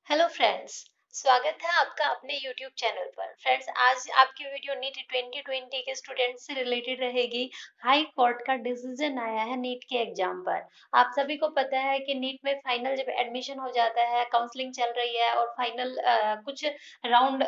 Hello friends. स्वागत है आपका अपने यूट्यूब चैनल पर। फ्रेंड्स, आज आपकी वीडियो नीट 2020 के स्टूडेंट से रिलेटेड रहेगी। हाई कोर्ट का डिसीजन आया है नीट के एग्जाम पर। आप सभी को पता है कि नीट में फाइनल जब एडमिशन हो जाता है, काउंसलिंग चल रही है और फाइनल कुछ राउंड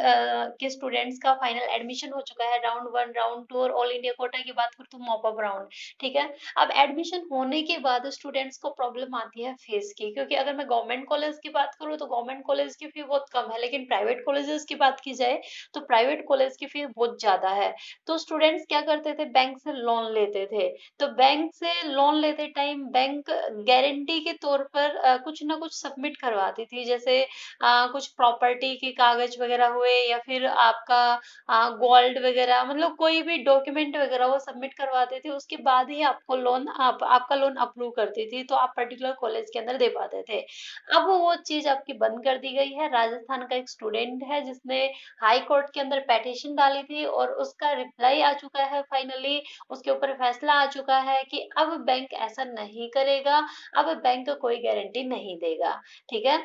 के स्टूडेंट्स का फाइनल एडमिशन हो चुका है। राउंड 1, राउंड 2 और ऑल इंडिया कोटा की बात करूँ तो मॉप अप राउंड। ठीक है। अब एडमिशन होने के बाद स्टूडेंट्स को प्रॉब्लम आती है फीस की, क्योंकि अगर मैं गवर्नमेंट कॉलेज की बात करूँ तो गवर्नमेंट कॉलेज की फी बहुत कम है, लेकिन प्राइवेट कॉलेजेस की बात की जाए तो प्राइवेट कॉलेज की फी बहुत ज्यादा है। तो स्टूडेंट्स क्या करते थे, बैंक से लोन लेते थे। तो बैंक से लोन लेते टाइम बैंक गारंटी के तौर पर कुछ ना कुछ सबमिट करवाती थी, जैसे कुछ प्रॉपर्टी के कागज वगैरह हुए या फिर आपका गोल्ड वगैरह, मतलब कोई भी डॉक्यूमेंट वगैरह वो सबमिट करवाते थे। उसके बाद ही आपको लोन आपका लोन अप्रूव करती थी, तो आप पर्टिकुलर कॉलेज के अंदर दे पाते थे। अब वो चीज आपकी बंद कर दी गई है। राजस्थान का एक स्टूडेंट है जिसने हाई कोर्ट के अंदर पेटिशन डाली थी और उसका रिप्लाई आ चुका है फाइनली। उसके ऊपर फैसला आ चुका है कि अब बैंक ऐसा नहीं करेगा, अब बैंक कोई गारंटी नहीं देगा। ठीक है।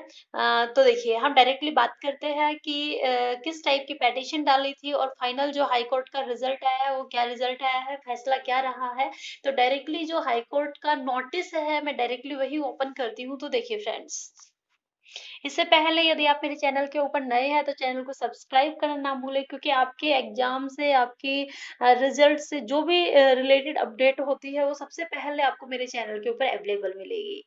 तो देखिए, हम डायरेक्टली बात करते हैं कि किस टाइप की पेटिशन डाली थी और फाइनल जो हाई कोर्ट का रिजल्ट आया है वो क्या रिजल्ट आया है, फैसला क्या रहा है। तो डायरेक्टली जो हाई कोर्ट का नोटिस है मैं डायरेक्टली वही ओपन करती हूँ। तो देखिए फ्रेंड्स, इससे पहले यदि आप मेरे चैनल के ऊपर नए हैं तो चैनल को सब्सक्राइब करना ना भूलें, क्योंकि आपके एग्जाम से, आपकी रिजल्ट से जो भी रिलेटेड अपडेट होती है वो सबसे पहले आपको मेरे चैनल के ऊपर अवेलेबल मिलेगी।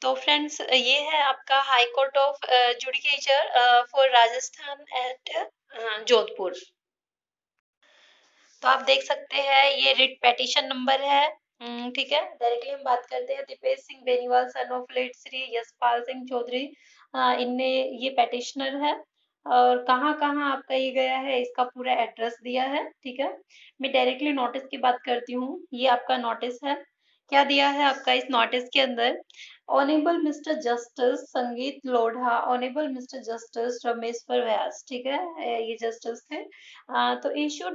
तो फ्रेंड्स, ये है आपका high court of judicature for Rajasthan at Jodhpur. तो आप देख सकते हैं ये रिट पेटिशन नंबर है। ठीक है। डायरेक्टली हम बात करते हैं। Deepesh Singh Beniwal son of late Shri Yashpal Singh Chaudhary, इनने ये पेटिशनर है। और कहाँ कहाँ आपका ये गया है इसका पूरा एड्रेस दिया है। ठीक है। मैं डायरेक्टली नोटिस की बात करती हूँ। ये आपका नोटिस है। क्या दिया है आपका इस नोटिस के अंदर? Honourable mister justice Sangeet Lodha, honourable mister justice Rameshwar Vyas. ठीक है। ये जस्टिस थे। तो issue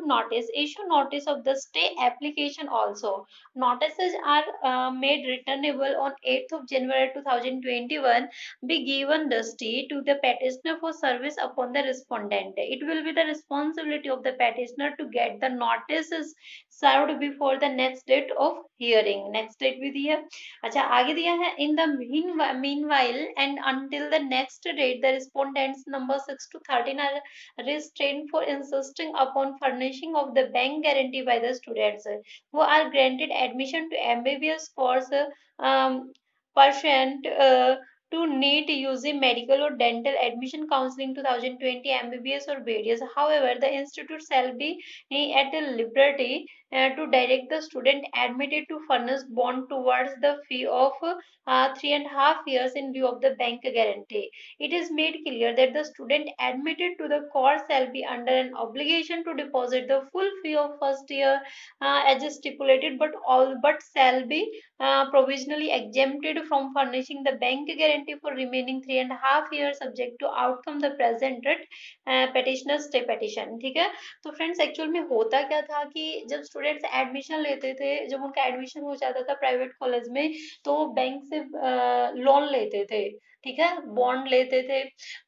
notice of the stay application also. Notices are made returnable on 8th of January 2021. Be given the stay to the petitioner for service upon the respondent. It will be the responsibility of the petitioner to get the notices served before the next date of hearing. Next date भी दी है। अच्छा, आगे दिया है in the meanwhile and until the next date the respondents number 6 to 13 are restrained for insisting upon furnishing of the bank guarantee by the students who are granted admission to MBBS course pursuant to NEET UG medical or dental admission counseling 2020 MBBS or BDS. However, the institute shall be at a liberty to direct the student admitted to furnish bond towards the fee of 3.5 years in lieu of the bank guarantee. It is made clear that the student admitted to the course shall be under an obligation to deposit the full fee of first year as stipulated, but shall be provisionally exempted from furnishing the bank guarantee for remaining 3.5 years subject to outcome the presented petitioner stay petition। ठीक है। तो friends, actual में होता क्या था कि जब students admission लेते थे, जब उनका एडमिशन हो जाता था प्राइवेट कॉलेज में, तो बैंक से लोन लेते थे। ठीक है। बॉन्ड लेते थे।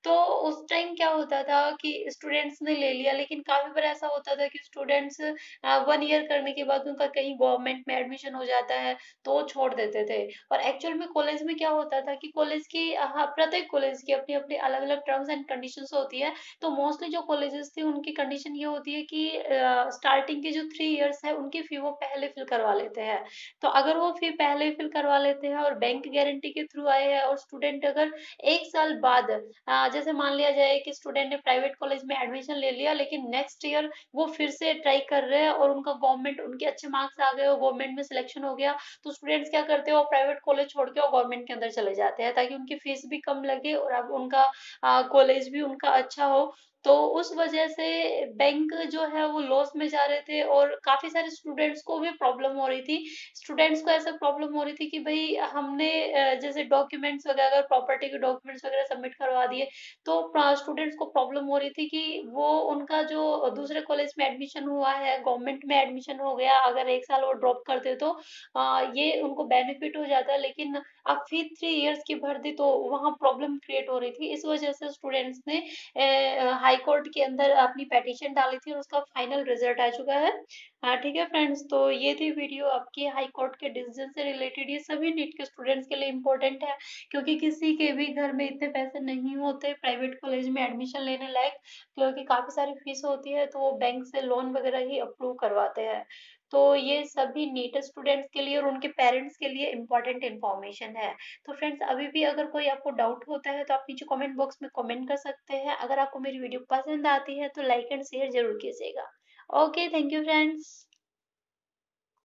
तो उस टाइम क्या होता था कि स्टूडेंट्स ने ले लिया, लेकिन काफी बार ऐसा होता था कि स्टूडेंट्स 1 ईयर करने के बाद उनका कहीं गवर्नमेंट में एडमिशन हो जाता है तो वो छोड़ देते थे। और एक्चुअल में कॉलेज में क्या होता था कि कॉलेज की प्रत्येक कॉलेज की अपनी अपनी अलग अलग टर्म्स एंड कंडीशंस होती है। तो मोस्टली जो कॉलेजेस थे उनकी कंडीशन ये होती है कि स्टार्टिंग के जो 3 इयर्स है उनकी फी वो पहले फिल करवा लेते हैं। तो अगर वो फी पहले फिल करवा लेते हैं और बैंक गारंटी के थ्रू आए हैं और स्टूडेंट अगर 1 साल बाद जैसे मान लिया जाए कि स्टूडेंट ने प्राइवेट कॉलेज में एडमिशन ले लिया, लेकिन नेक्स्ट ईयर वो फिर से ट्राई कर रहे हैं और उनका गवर्नमेंट, उनके अच्छे मार्क्स आ गए और गवर्नमेंट में सिलेक्शन हो गया, तो स्टूडेंट्स क्या करते हैं, वो प्राइवेट कॉलेज छोड़ के और गवर्नमेंट के अंदर चले जाते हैं ताकि उनकी फीस भी कम लगे और अब उनका कॉलेज भी उनका अच्छा हो। तो उस वजह से बैंक जो है वो लॉस में जा रहे थे और काफ़ी सारे स्टूडेंट्स को भी प्रॉब्लम हो रही थी। स्टूडेंट्स को ऐसा प्रॉब्लम हो रही थी कि भई हमने जैसे डॉक्यूमेंट्स वगैरह अगर प्रॉपर्टी के डॉक्यूमेंट्स वगैरह सबमिट करवा दिए, तो स्टूडेंट्स को प्रॉब्लम हो रही थी कि वो उनका जो दूसरे कॉलेज में एडमिशन हुआ है, गवर्नमेंट में एडमिशन हो गया, अगर 1 साल वो ड्रॉप करते तो ये उनको बेनिफिट हो जाता, लेकिन अब फिर 3 इयर्स की भर्ती तो वहाँ प्रॉब्लम क्रिएट हो रही थी। इस वजह से स्टूडेंट्स ने हाई कोर्ट के अंदर अपनी पिटीशन डाली थी और उसका फाइनल रिजल्ट आ चुका है। हाँ ठीक है फ्रेंड्स, तो ये थी वीडियो आपकी हाई कोर्ट के डिसीजन से रिलेटेड। ये सभी नीट के स्टूडेंट्स के लिए इम्पोर्टेंट है, क्योंकि किसी के भी घर में इतने पैसे नहीं होते प्राइवेट कॉलेज में एडमिशन लेने लायक, क्योंकि काफी सारी फीस होती है तो वो बैंक से लोन वगैरह ही अप्रूव करवाते हैं। तो ये सभी नीट स्टूडेंट्स के लिए और उनके पेरेंट्स के लिए इम्पोर्टेंट इन्फॉर्मेशन है। तो फ्रेंड्स, अभी भी अगर कोई आपको डाउट होता है तो आप नीचे कमेंट बॉक्स में कमेंट कर सकते हैं। अगर आपको मेरी वीडियो पसंद आती है तो लाइक एंड शेयर जरूर कीजिएगा। Okay, thank you friends.